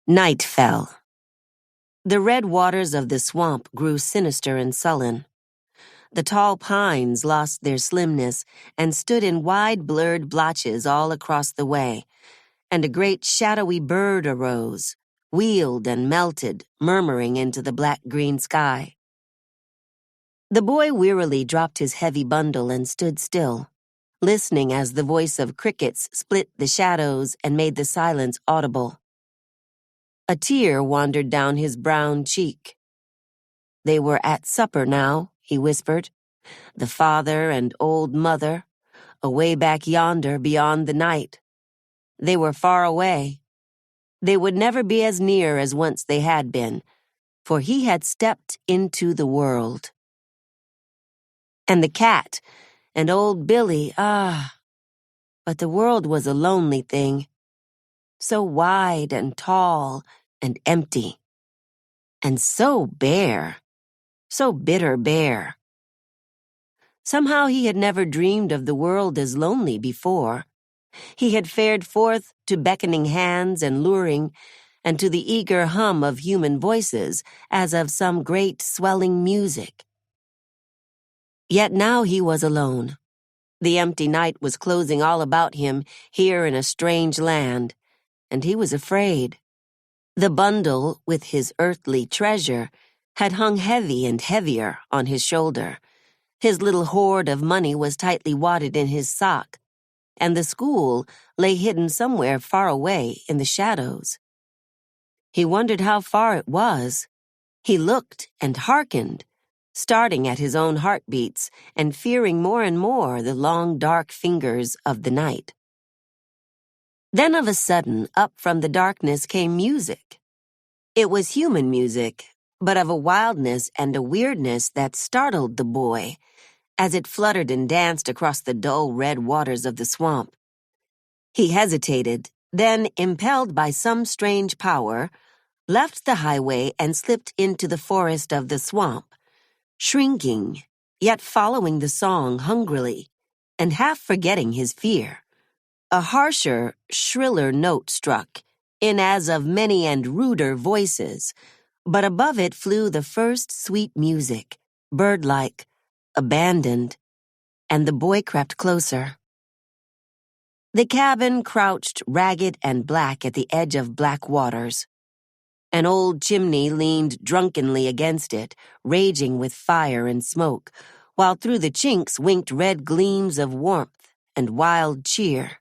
Night fell. The red waters of the swamp grew sinister and sullen. The tall pines lost their slimness and stood in wide blurred blotches all across the way, and a great shadowy bird arose, wheeled and melted, murmuring into the black-green sky. The boy wearily dropped his heavy bundle and stood still, listening as the voice of crickets split the shadows and made the silence audible. A tear wandered down his brown cheek. They were at supper now, he whispered. The father and old mother, away back yonder beyond the night. They were far away. They would never be as near as once they had been, for he had stepped into the world. And the cat, and old Billy, but the world was a lonely thing, so wide and tall and empty, and so bare, so bitter bare. Somehow he had never dreamed of the world as lonely before. He had fared forth to beckoning hands and luring, and to the eager hum of human voices as of some great swelling music. Yet now he was alone. The empty night was closing all about him here in a strange land, and he was afraid. The bundle with his earthly treasure had hung heavy and heavier on his shoulder. His little hoard of money was tightly wadded in his sock, and the school lay hidden somewhere far away in the shadows. He wondered how far it was. He looked and hearkened, starting at his own heartbeats and fearing more and more the long dark fingers of the night. Then of a sudden, up from the darkness came music. It was human music, but of a wildness and a weirdness that startled the boy as it fluttered and danced across the dull red waters of the swamp. He hesitated, then, impelled by some strange power, left the highway and slipped into the forest of the swamp, shrinking, yet following the song hungrily, and half forgetting his fear. A harsher, shriller note struck, in as of many and ruder voices, but above it flew the first sweet music, bird-like, abandoned, and the boy crept closer. The cabin crouched ragged and black at the edge of black waters. An old chimney leaned drunkenly against it, raging with fire and smoke, while through the chinks winked red gleams of warmth and wild cheer.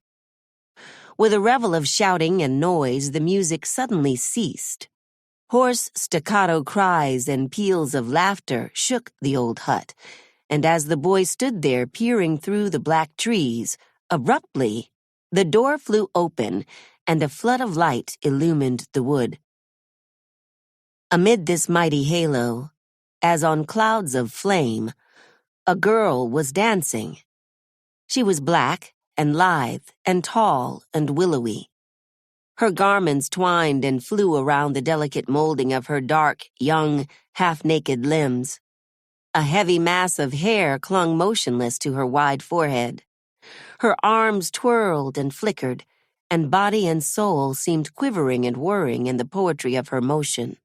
With a revel of shouting and noise, the music suddenly ceased. Hoarse staccato cries and peals of laughter shook the old hut, and as the boy stood there peering through the black trees, abruptly, the door flew open and a flood of light illumined the wood. Amid this mighty halo, as on clouds of flame, a girl was dancing. She was black and lithe and tall and willowy. Her garments twined and flew around the delicate molding of her dark, young, half-naked limbs. A heavy mass of hair clung motionless to her wide forehead. Her arms twirled and flickered, and body and soul seemed quivering and whirring in the poetry of her motion.